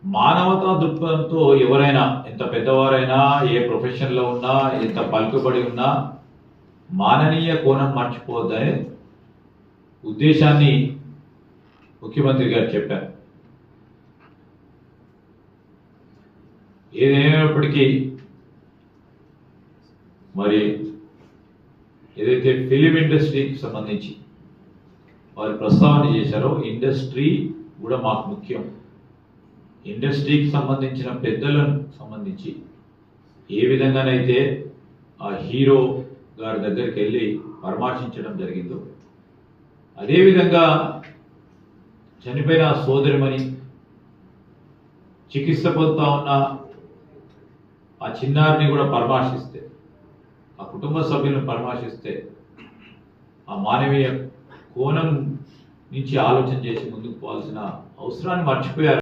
మానవతా దృక్పథంతో ఎవరైనా ఎంత పెద్దవారైనా ఏ ప్రొఫెషన్లో ఉన్నా ఎంత పలుకుబడి ఉన్నా మాననీయ కోణం మర్చిపోవద్దనే ఉద్దేశాన్ని ముఖ్యమంత్రి గారు చెప్పారు. ఏదేమైనప్పటికీ మరి ఏదైతే ఫిలిం ఇండస్ట్రీకి సంబంధించి వారు ప్రస్తావన చేశారో ఇండస్ట్రీ కూడా మాకు ముఖ్యం. ఇండస్ట్రీకి సంబంధించిన పెద్దలను సంబంధించి ఏ విధంగానైతే ఆ హీరో గారి దగ్గరికి వెళ్ళి పరామర్శించడం జరిగిందో అదేవిధంగా చనిపోయిన సోదరిమణి చికిత్స పొందుతా ఉన్న ఆ చిన్నారిని కూడా పరామర్శిస్తే, ఆ కుటుంబ సభ్యులను పరామర్శిస్తే ఆ మానవీయ కోణం నుంచి ఆలోచన చేసి ముందుకు పోవాల్సిన అవసరాన్ని మర్చిపోయారు.